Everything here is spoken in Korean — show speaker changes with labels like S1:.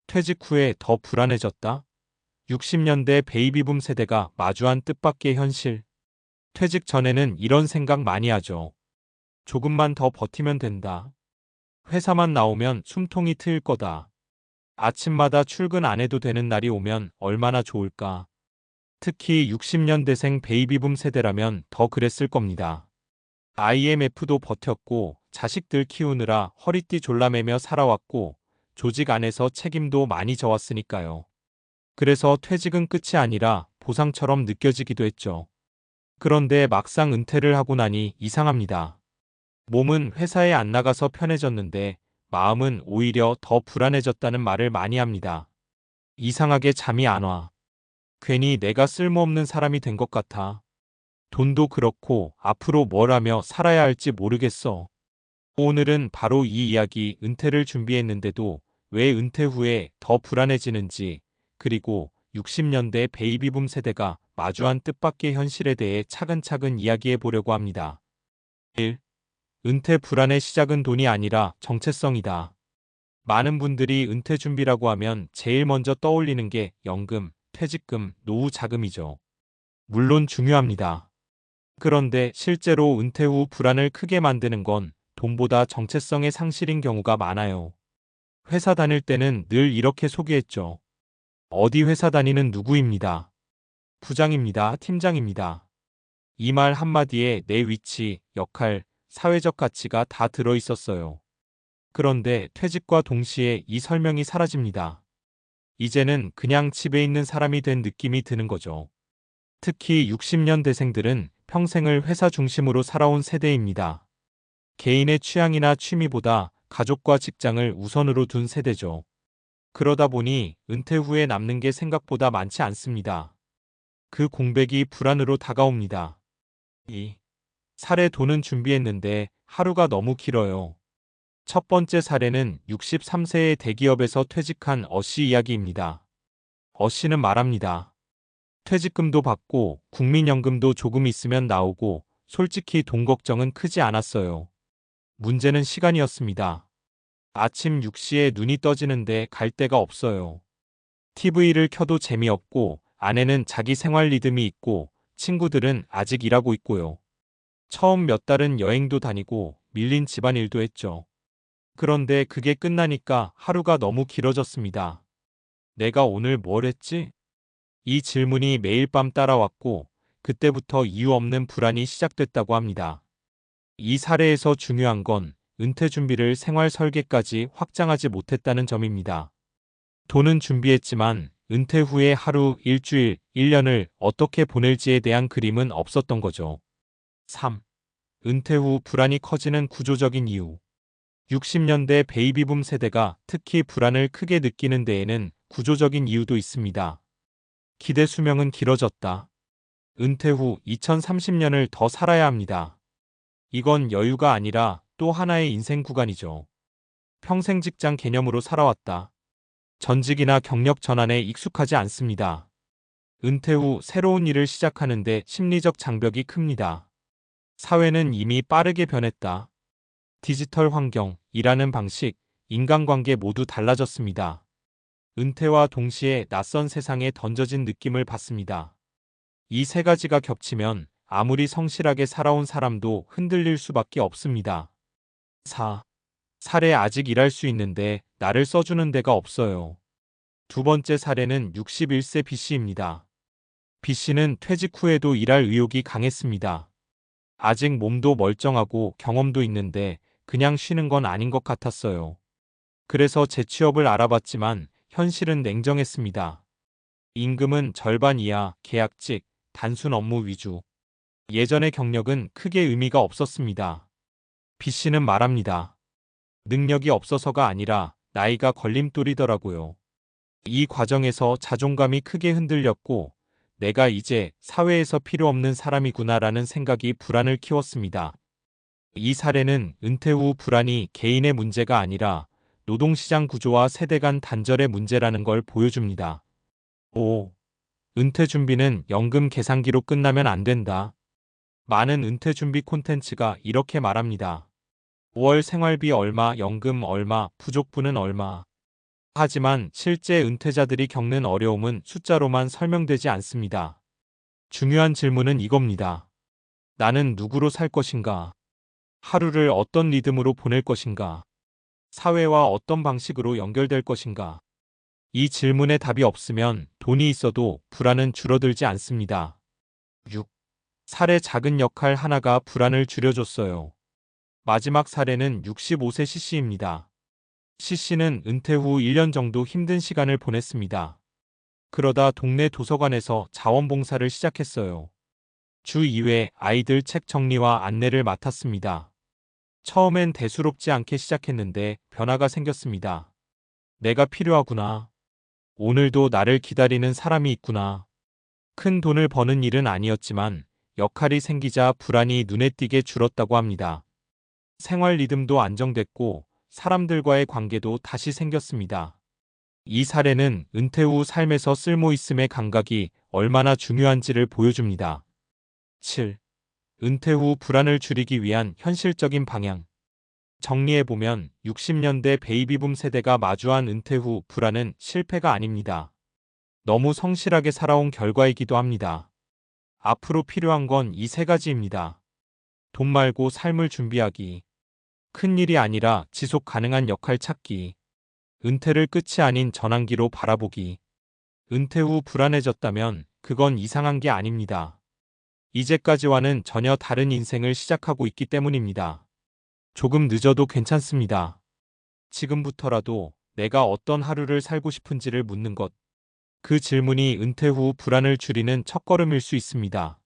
S1: 퇴직 후에 더 불안해졌다. 60년대 베이비붐 세대가 마주한 뜻밖의 현실. 퇴직 전에는 이런 생각 많이 하죠. 조금만 더 버티면 된다. 회사만 나오면 숨통이 트일 거다. 아침마다 출근 안 해도 되는 날이 오면 얼마나 좋을까. 특히 60년대생 베이비붐 세대라면 더 그랬을 겁니다. IMF도 버텼고 자식들 키우느라 허리띠 졸라매며 살아왔고 조직 안에서 책임도 많이 져왔으니까요. 그래서 퇴직은 끝이 아니라 보상처럼 느껴지기도 했죠. 그런데 막상 은퇴를 하고 나니 이상합니다. 몸은 회사에 안 나가서 편해졌는데 마음은 오히려 더 불안해졌다는 말을 많이 합니다. 이상하게 잠이 안 와. 괜히 내가 쓸모없는 사람이 된 것 같아. 돈도 그렇고 앞으로 뭘 하며 살아야 할지 모르겠어. 오늘은 바로 이 이야기, 은퇴를 준비했는데도 왜 은퇴 후에 더 불안해지는지, 그리고 60년대 베이비붐 세대가 마주한 뜻밖의 현실에 대해 차근차근 이야기해 보려고 합니다. 1. 은퇴 불안의 시작은 돈이 아니라 정체성이다. 많은 분들이 은퇴 준비라고 하면 제일 먼저 떠올리는 게 연금, 퇴직금, 노후 자금이죠. 물론 중요합니다. 그런데 실제로 은퇴 후 불안을 크게 만드는 건 돈보다 정체성의 상실인 경우가 많아요. 회사 다닐 때는 늘 이렇게 소개했죠. 어디 회사 다니는 누구입니다. 부장입니다. 팀장입니다. 이 말 한마디에 내 위치, 역할, 사회적 가치가 다 들어 있었어요. 그런데 퇴직과 동시에 이 설명이 사라집니다. 이제는 그냥 집에 있는 사람이 된 느낌이 드는 거죠. 특히 60년대생들은 평생을 회사 중심으로 살아온 세대입니다. 개인의 취향이나 취미보다 가족과 직장을 우선으로 둔 세대죠. 그러다 보니 은퇴 후에 남는 게 생각보다 많지 않습니다. 그 공백이 불안으로 다가옵니다. 2. 사례 돈은 준비했는데 하루가 너무 길어요. 첫 번째 사례는 63세의 대기업에서 퇴직한 어씨 이야기입니다. 어씨는 말합니다. 퇴직금도 받고 국민연금도 조금 있으면 나오고 솔직히 돈 걱정은 크지 않았어요. 문제는 시간이었습니다. 아침 6시에 눈이 떠지는데 갈 데가 없어요. TV를 켜도 재미없고 아내는 자기 생활 리듬이 있고 친구들은 아직 일하고 있고요. 처음 몇 달은 여행도 다니고 밀린 집안일도 했죠. 그런데 그게 끝나니까 하루가 너무 길어졌습니다. 내가 오늘 뭘 했지? 이 질문이 매일 밤 따라왔고 그때부터 이유 없는 불안이 시작됐다고 합니다. 이 사례에서 중요한 건 은퇴 준비를 생활 설계까지 확장하지 못했다는 점입니다. 돈은 준비했지만 은퇴 후에 하루, 일주일, 1년을 어떻게 보낼지에 대한 그림은 없었던 거죠. 3. 은퇴 후 불안이 커지는 구조적인 이유. 60년대 베이비붐 세대가 특히 불안을 크게 느끼는 데에는 구조적인 이유도 있습니다. 기대 수명은 길어졌다. 은퇴 후 2030년을 더 살아야 합니다. 이건 여유가 아니라 또 하나의 인생 구간이죠. 평생 직장 개념으로 살아왔다. 전직이나 경력 전환에 익숙하지 않습니다. 은퇴 후 새로운 일을 시작하는데 심리적 장벽이 큽니다. 사회는 이미 빠르게 변했다. 디지털 환경, 일하는 방식, 인간관계 모두 달라졌습니다. 은퇴와 동시에 낯선 세상에 던져진 느낌을 받습니다. 이 세 가지가 겹치면 아무리 성실하게 살아온 사람도 흔들릴 수밖에 없습니다. 4. 사례 아직 일할 수 있는데 나를 써주는 데가 없어요. 두 번째 사례는 61세 B씨입니다. B씨는 퇴직 후에도 일할 의욕이 강했습니다. 아직 몸도 멀쩡하고 경험도 있는데 그냥 쉬는 건 아닌 것 같았어요. 그래서 재취업을 알아봤지만 현실은 냉정했습니다. 임금은 절반 이하, 계약직, 단순 업무 위주. 예전의 경력은 크게 의미가 없었습니다. B씨는 말합니다. 능력이 없어서가 아니라 나이가 걸림돌이더라고요. 이 과정에서 자존감이 크게 흔들렸고 내가 이제 사회에서 필요 없는 사람이구나라는 생각이 불안을 키웠습니다. 이 사례는 은퇴 후 불안이 개인의 문제가 아니라 노동시장 구조와 세대 간 단절의 문제라는 걸 보여줍니다. 5. 은퇴 준비는 연금 계산기로 끝나면 안 된다. 많은 은퇴 준비 콘텐츠가 이렇게 말합니다. 5월 생활비 얼마, 연금 얼마, 부족분은 얼마. 하지만 실제 은퇴자들이 겪는 어려움은 숫자로만 설명되지 않습니다. 중요한 질문은 이겁니다. 나는 누구로 살 것인가? 하루를 어떤 리듬으로 보낼 것인가? 사회와 어떤 방식으로 연결될 것인가? 이 질문에 답이 없으면 돈이 있어도 불안은 줄어들지 않습니다. 6. 살의 작은 역할 하나가 불안을 줄여줬어요. 마지막 사례는 65세 CC입니다. CC는 은퇴 후 1년 정도 힘든 시간을 보냈습니다. 그러다 동네 도서관에서 자원봉사를 시작했어요. 주 2회 아이들 책 정리와 안내를 맡았습니다. 처음엔 대수롭지 않게 시작했는데 변화가 생겼습니다. 내가 필요하구나. 오늘도 나를 기다리는 사람이 있구나. 큰 돈을 버는 일은 아니었지만 역할이 생기자 불안이 눈에 띄게 줄었다고 합니다. 생활 리듬도 안정됐고 사람들과의 관계도 다시 생겼습니다. 이 사례는 은퇴 후 삶에서 쓸모 있음의 감각이 얼마나 중요한지를 보여줍니다. 7. 은퇴 후 불안을 줄이기 위한 현실적인 방향. 정리해보면 60년대 베이비붐 세대가 마주한 은퇴 후 불안은 실패가 아닙니다. 너무 성실하게 살아온 결과이기도 합니다. 앞으로 필요한 건 이 세 가지입니다. 돈 말고 삶을 준비하기. 큰 일이 아니라 지속 가능한 역할 찾기. 은퇴를 끝이 아닌 전환기로 바라보기. 은퇴 후 불안해졌다면 그건 이상한 게 아닙니다. 이제까지와는 전혀 다른 인생을 시작하고 있기 때문입니다. 조금 늦어도 괜찮습니다. 지금부터라도 내가 어떤 하루를 살고 싶은지를 묻는 것. 그 질문이 은퇴 후 불안을 줄이는 첫걸음일 수 있습니다.